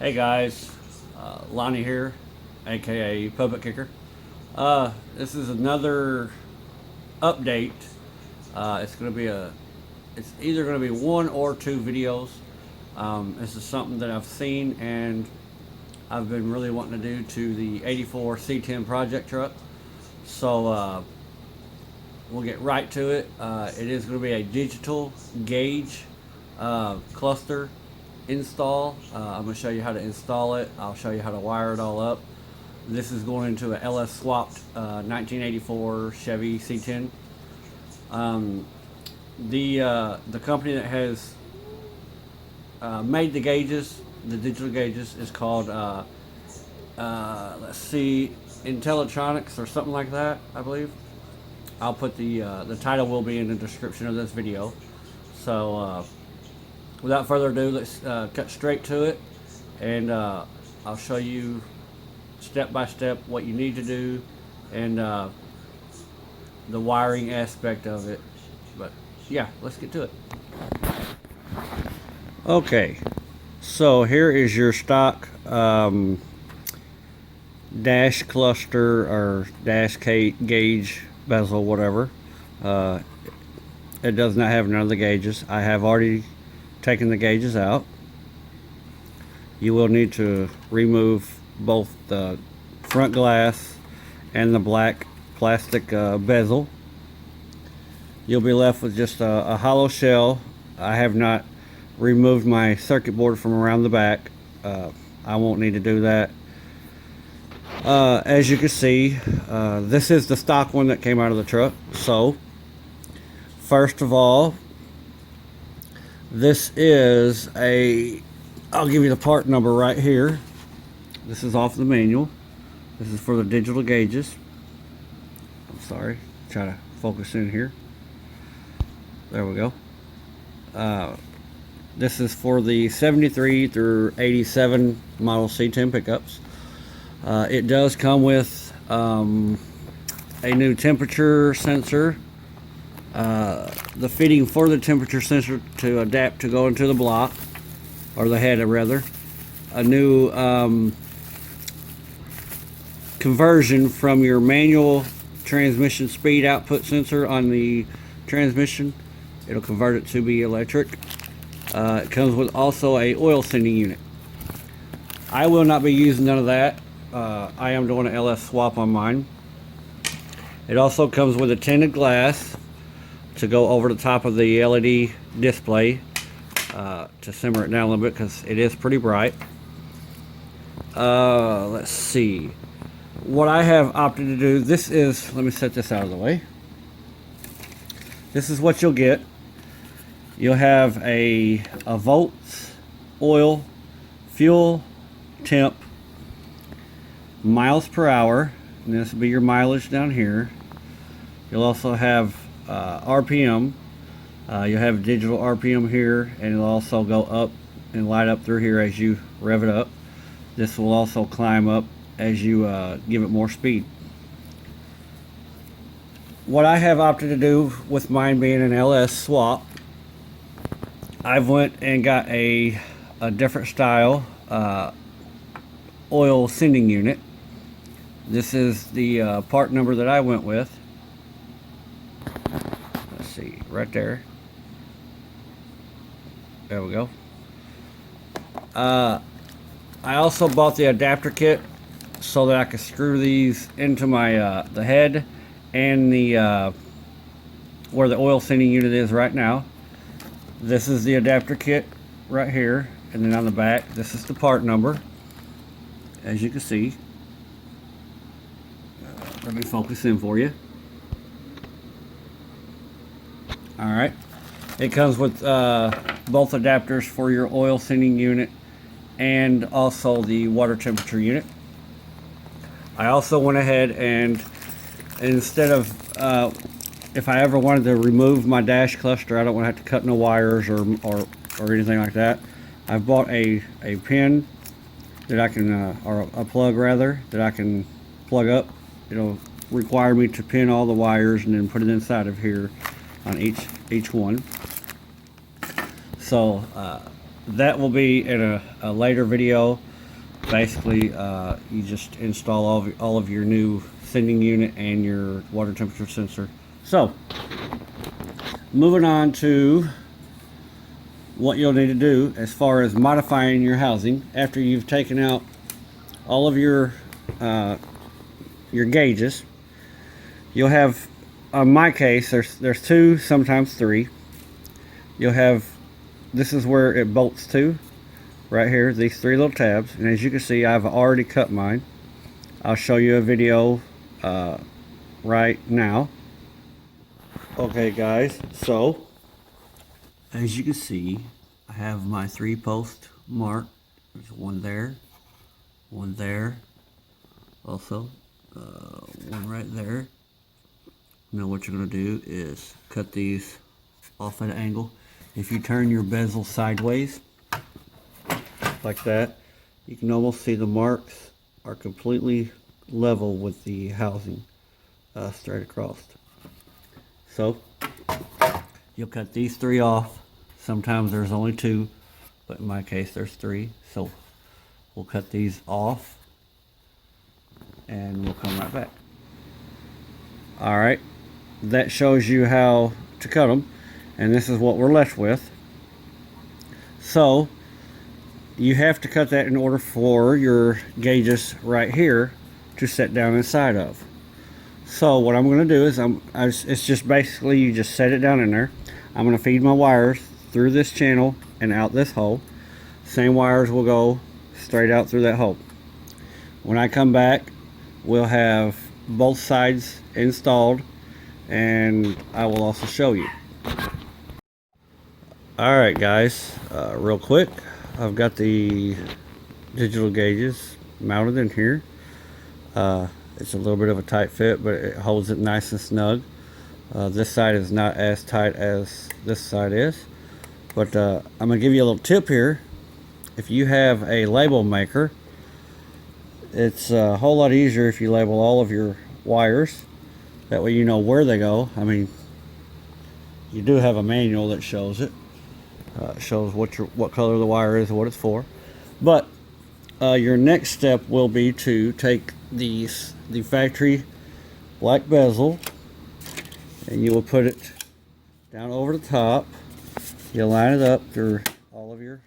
Hey guys, Lonnie here, aka Puppet Kicker. This is another update. It's either gonna be one or two videos. This is something that I've seen and I've been really wanting to do to the '84 C10 project truck. So we'll get right to it. It is going to be a digital gauge cluster install. I'm going to show you how to install it. I'll show you how to wire it all up. This is going into a LS swapped 1984 Chevy C10. The company that has made the gauges, the digital gauges, is called let's see, Intellitronix or something like that, I believe. I'll put the title will be in the description of this video. So without further ado, let's cut straight to it, and I'll show you step by step what you need to do and the wiring aspect of it. But yeah, let's get to it. Okay, so here is your stock dash cluster or dash gauge bezel, whatever. It does not have none of the gauges. I have already taken the gauges out. You will need to remove both the front glass and the black plastic bezel. You'll be left with just a hollow shell. I have not removed my circuit board from around the back. I won't need to do that. As you can see, this is the stock one that came out of the truck. So first of all, this is I'll give you the part number right here. This is off the manual. This is for the digital gauges. I'm sorry, try to focus in here. There we go. This is for the 73 through 87 model C10 pickups. It does come with a new temperature sensor, the fitting for the temperature sensor to adapt to go into the block, or the head rather, a new conversion from your manual transmission speed output sensor on the transmission. It'll convert it to be electric. It comes with also a oil sending unit. I will not be using none of that. I am doing an LS swap on mine. It also comes with a tinted glass to go over the top of the LED display to simmer it down a little bit because it is pretty bright. Let's see. What I have opted to do, this is, let me set this out of the way. This is what you'll get. You'll have a volts, oil, fuel, temp, miles per hour, and this will be your mileage down here. You'll also have RPM. You'll have digital RPM here, and it'll also go up and light up through here as you rev it up. This will also climb up as you give it more speed. What I have opted to do with mine being an LS swap, I've went and got a different style oil sending unit. This is the part number that I went with. Let's see, right there. There we go. I also bought the adapter kit so that I could screw these into my the head and the where the oil sending unit is right now. This is the adapter kit right here, and then on the back, this is the part number. As you can see, let me focus in for you. Alright, it comes with both adapters for your oil sending unit and also the water temperature unit. I also went ahead and instead of if I ever wanted to remove my dash cluster, I don't want to have to cut no wires or anything like that, I've bought a pin that I can, or a plug rather, that I can plug up. It'll require me to pin all the wires and then put it inside of here on each one. So that will be in a later video. basically you just install all of your new sending unit and your water temperature sensor. So moving on to what you'll need to do as far as modifying your housing after you've taken out all of your gauges. You'll have, on my case, there's 2, sometimes 3. You'll have, this is where it bolts to, right here, these 3 little tabs, and as you can see, I've already cut mine. I'll show you a video right now. Okay guys, so as you can see, I have my 3 posts marked. There's one there, also one right there. Now what you're going to do is cut these off at an angle. If you turn your bezel sideways like that, you can almost see the marks are completely level with the housing straight across. So you'll cut these 3 off. Sometimes there's only 2, but in my case there's 3. So we'll cut these off and we'll come right back. Alright, that shows you how to cut them, and this is what we're left with. So you have to cut that in order for your gauges right here to set down inside of. So what I'm going to do is it's just basically you just set it down in there. I'm going to feed my wires through this channel and out this hole. Same wires will go straight out through that hole. When I come back, we'll have both sides installed, and I will also show you. Alright guys, real quick, I've got the digital gauges mounted in here. It's a little bit of a tight fit, but it holds it nice and snug. This side is not as tight as this side is, but I'm going to give you a little tip here. If you have a label maker, it's a whole lot easier if you label all of your wires. That way you know where they go. I mean, you do have a manual that shows it. Shows what color the wire is and what it's for. But your next step will be to take the factory black bezel, and you will put it down over the top. You'll line it up through all of your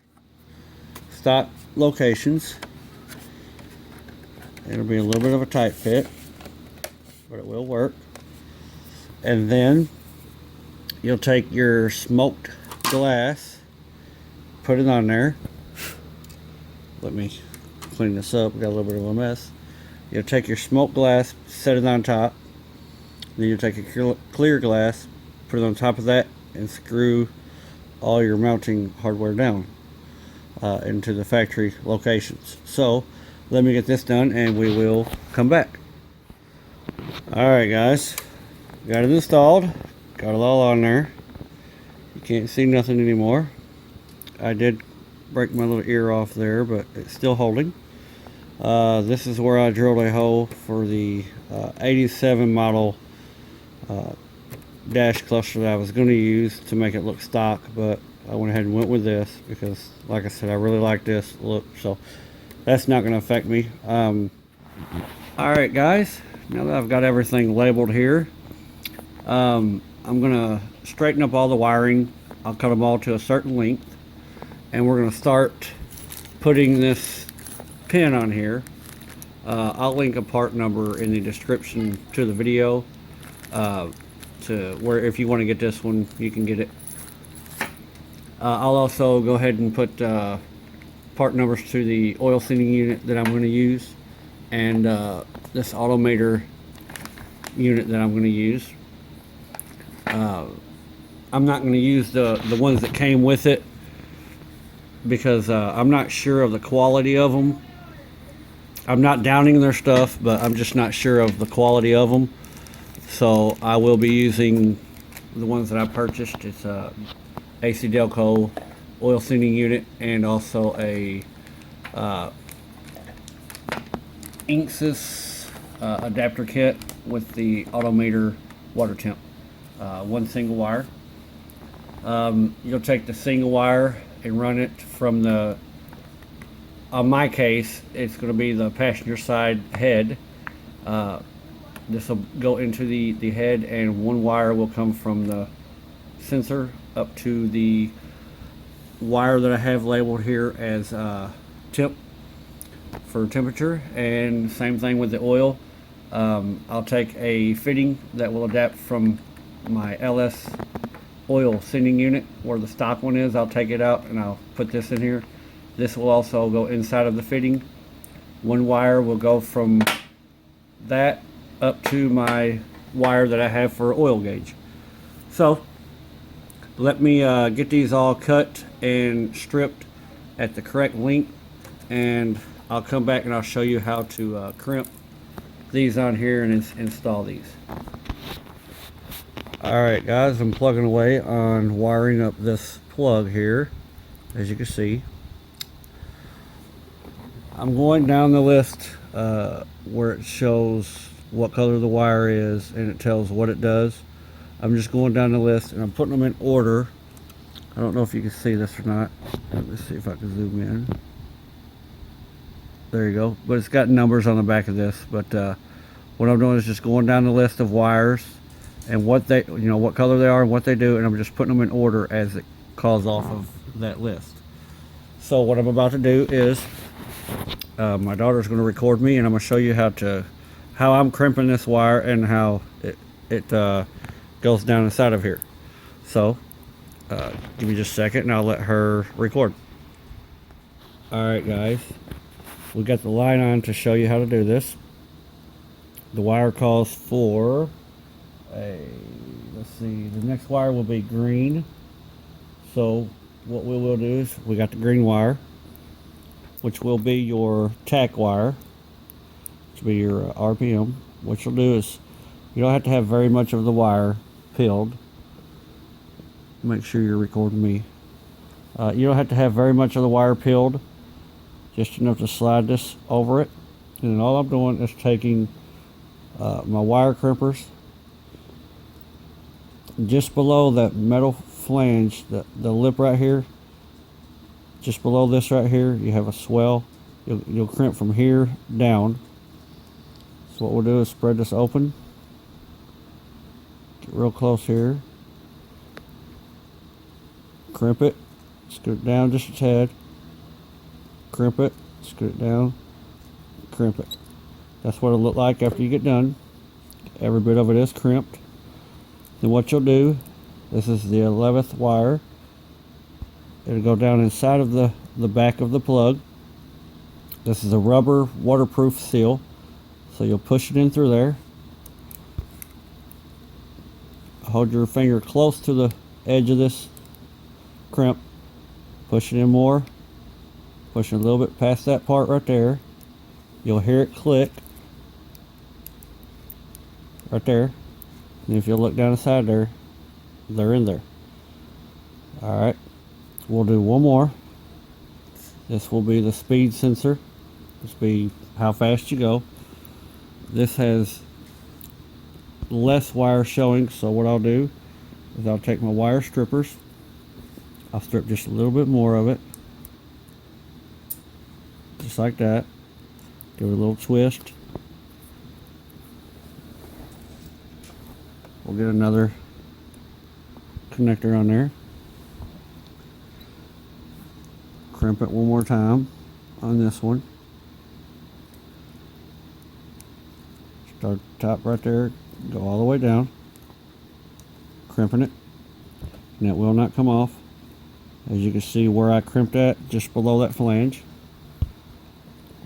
stock locations. It'll be a little bit of a tight fit, but it will work. And then you'll take your smoked glass, put it on there. Let me clean this up, we got a little bit of a mess. You'll take your smoked glass, set it on top. Then you'll take a clear glass, put it on top of that, and screw all your mounting hardware down into the factory locations. So let me get this done and we will come back. Alright guys, got it installed, got it all on there. You can't see nothing anymore. I did break my little ear off there, but it's still holding. This is where I drilled a hole for the 87 model dash cluster that I was going to use to make it look stock, but I went ahead and went with this because, like I said, I really like this look, so that's not going to affect me. Alright guys, now that I've got everything labeled here, I'm going to straighten up all the wiring. I'll cut them all to a certain length, and we're going to start putting this pin on here. I'll link a part number in the description to the video, to where if you want to get this one, you can get it. I'll also go ahead and put part numbers to the oil sending unit that I'm going to use, and this automator unit that I'm going to use. I'm not going to use the ones that came with it because I'm not sure of the quality of them. I'm not downing their stuff, but I'm just not sure of the quality of them. So I will be using the ones that I purchased. It's a AC Delco oil sending unit, and also a Equus adapter kit with the automator water temp. One single wire. You'll take the single wire and run it from the on my case, it's going to be the passenger side head. This will go into the head, and one wire will come from the sensor up to the wire that I have labeled here as temp for temperature. And same thing with the oil. I'll take a fitting that will adapt from my LS oil sending unit where the stock one is. I'll take it out and I'll put this in here. This will also go inside of the fitting. One wire will go from that up to my wire that I have for oil gauge. So let me get these all cut and stripped at the correct length, and I'll come back and I'll show you how to crimp these on here and install these. Alright guys, I'm plugging away on wiring up this plug here. As you can see, I'm going down the list where it shows what color the wire is and it tells what it does. I'm just going down the list and I'm putting them in order. I don't know if you can see this or not. Let me see if I can zoom in. There you go. But it's got numbers on the back of this. But what I'm doing is just going down the list of wires and what they, what color they are and what they do, and I'm just putting them in order as it calls off of that list. So what I'm about to do is my daughter's going to record me, and I'm going to show you how I'm crimping this wire and how it goes down inside of here. So give me just a second and I'll let her record. Alright guys, we got the line on to show you how to do this. The wire calls for let's see, the next wire will be green. So what we will do is, we got the green wire, which will be your tack wire, which will be your RPM. What you'll do is, you don't have to have very much of the wire peeled. Make sure you're recording me. You don't have to have very much of the wire peeled, just enough to slide this over it. And then all I'm doing is taking my wire crimpers just below that metal flange, the lip right here, just below this right here, you have a swell. You'll crimp from here down. So what we'll do is spread this open, get real close here, crimp it, scoot it down just a tad, crimp it, scoot it down, crimp it. That's what it'll look like after you get done. Every bit of it is crimped. Then what you'll do, this is the 11th wire. It'll go down inside of the back of the plug. This is a rubber waterproof seal. So you'll push it in through there. Hold your finger close to the edge of this crimp. Push it in more. Push it a little bit past that part right there. You'll hear it click. Right there. And if you look down the side there, they're in there. Alright. We'll do one more. This will be the speed sensor. This will be how fast you go. This has less wire showing, so what I'll do is I'll take my wire strippers. I'll strip just a little bit more of it. Just like that. Give it a little twist. We'll get another connector on there. Crimp it one more time on this one. Start at the top right there, go all the way down, crimping it, and it will not come off. As you can see where I crimped at, just below that flange.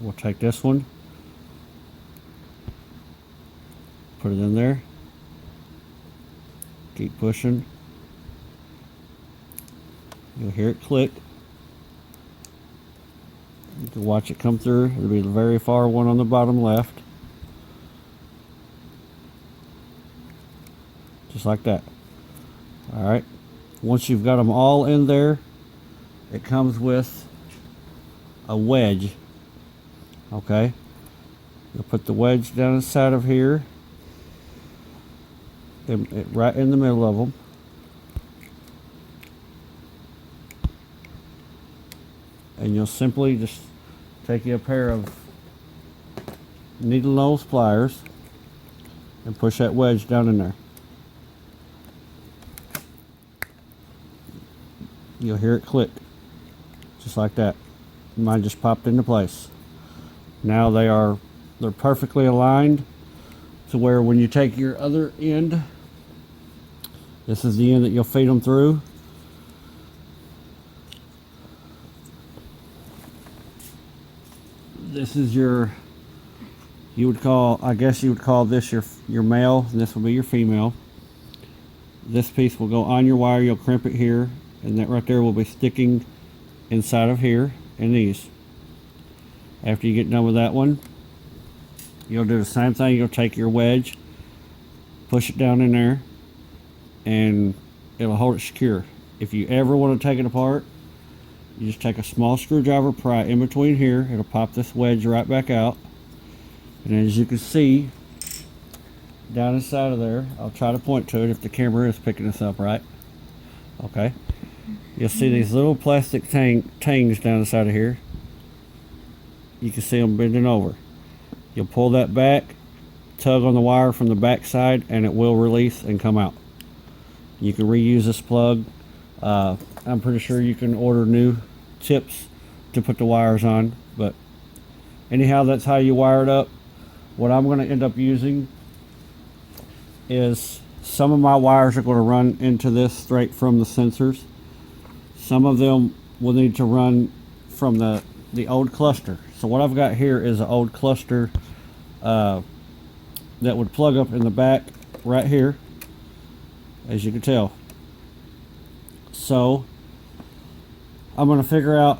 We'll take this one, put it in there, keep pushing. You'll hear it click. You can watch it come through. It'll be the very far one on the bottom left. Just like that. Alright. Once you've got them all in there, it comes with a wedge. Okay. You'll put the wedge down inside of here. Right in the middle of them. And you'll simply just take you a pair of needle nose pliers and push that wedge down in there. You'll hear it click, just like that. Mine just popped into place. Now they're perfectly aligned to where when you take your other end, this is the end that you'll feed them through. This is your, I guess you would call this your male, and this will be your female. This piece will go on your wire, you'll crimp it here, and that right there will be sticking inside of here and these. After you get done with that one, you'll do the same thing. You'll take your wedge, push it down in there, and it'll hold it secure. If you ever want to take it apart, you just take a small screwdriver, pry in between here, it'll pop this wedge right back out. And as you can see down inside of there, I'll try to point to it if the camera is picking this up right. Okay, you'll see these little plastic tangs down inside of here. You can see them bending over. You'll pull that back, tug on the wire from the back side, and it will release and come out. You can reuse this plug. I'm pretty sure you can order new tips to put the wires on, but anyhow, that's how you wire it up. What I'm going to end up using is, some of my wires are going to run into this straight from the sensors. Some of them will need to run from the old cluster. So what I've got here is an old cluster that would plug up in the back right here, as you can tell. So I'm going to figure out,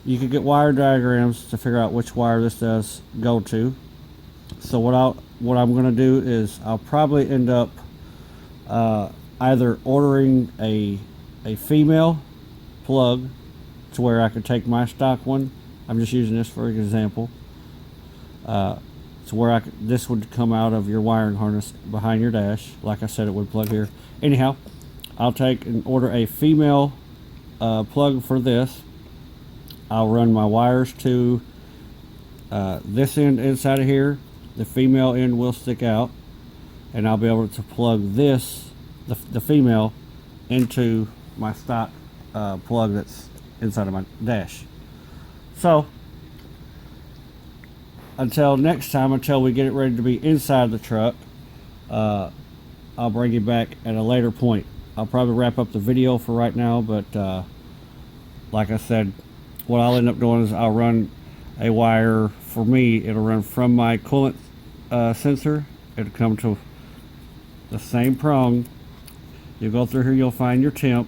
you could get wire diagrams to figure out which wire this does go to. So what I'm going to do is I'll probably end up either ordering a female plug to where I could take my stock one. I'm just using this for an example. To where this would come out of your wiring harness behind your dash. Like I said, it would plug here. Anyhow, I'll take and order a female plug for this. I'll run my wires to this end inside of here. The female end will stick out, and I'll be able to plug this, the female, into my stock plug that's inside of my dash. So until next time, until we get it ready to be inside the truck, I'll bring you back at a later point. I'll probably wrap up the video for right now, but like I said, what I'll end up doing is I'll run a wire. For me, it'll run from my coolant sensor. It'll come to the same prong. You'll go through here, you'll find your temp,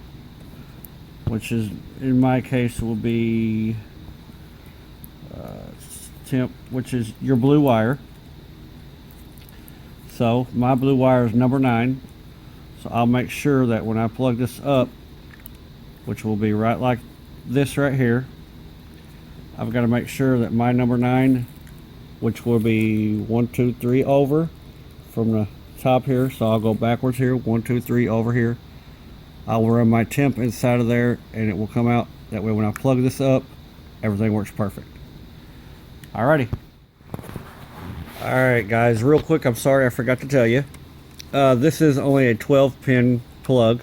which is, in my case, will be temp, which is your blue wire. So my blue wire is number 9. So I'll make sure that when I plug this up, which will be right like this right here, I've got to make sure that my number 9, which will be 1, 2, 3 over from the top here. So I'll go backwards here, 1, 2, 3 over here. I'll run my temp inside of there, and it will come out. That way when I plug this up, everything works perfect. Alrighty. Alright guys, real quick, I'm sorry I forgot to tell you. This is only a 12-pin plug.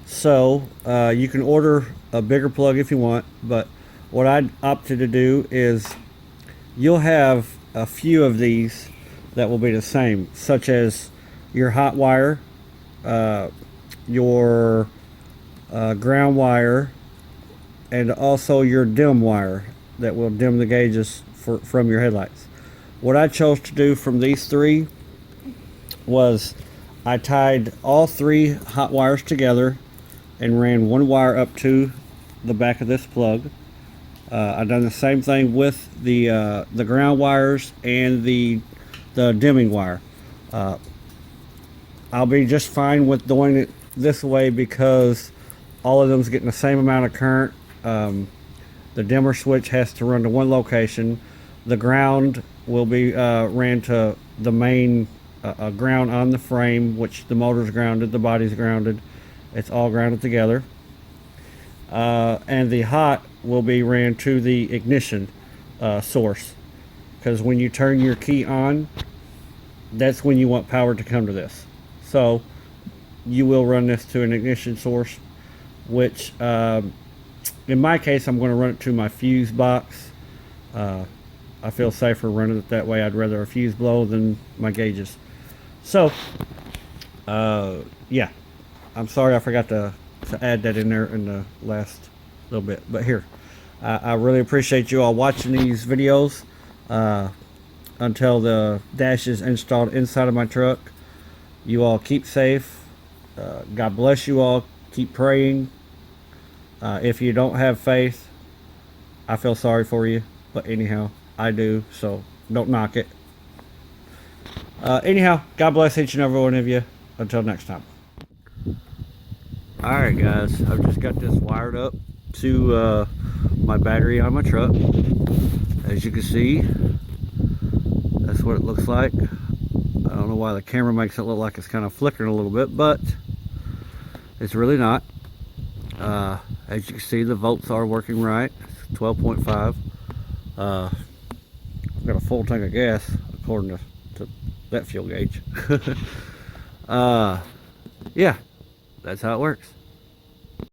So you can order a bigger plug if you want, but what I opted to do is, you'll have a few of these that will be the same, such as your hot wire, your ground wire, and also your dim wire that will dim the gauges from your headlights. What I chose to do from these 3 was I tied all 3 hot wires together and ran one wire up to the back of this plug. I've done the same thing with the ground wires and the dimming wire. I'll be just fine with doing it this way because all of them's getting the same amount of current. The dimmer switch has to run to one location. The ground will be ran to the main ground on the frame, which the motor's grounded, the body's grounded. It's all grounded together. And the hot will be ran to the ignition, source, because when you turn your key on, that's when you want power to come to this. So you will run this to an ignition source, which in my case I'm going to run it to my fuse box. I feel safer running it that way. I'd rather a fuse blow than my gauges. So yeah, I'm sorry I forgot to add that in there in the last little bit, but here, I really appreciate you all watching these videos until the dash is installed inside of my truck. You all keep safe. God bless you all. Keep praying. If you don't have faith, I feel sorry for you, but anyhow, I do, so don't knock it. Anyhow, God bless each and every one of you. Until next time. Alright guys, I've just got this wired up to my battery on my truck. As you can see, that's what it looks like. I don't know why the camera makes it look like it's kind of flickering a little bit, but it's really not. As you can see, the volts are working right. It's 12.5. I've got a full tank of gas according to that fuel gauge. Yeah, that's how it works.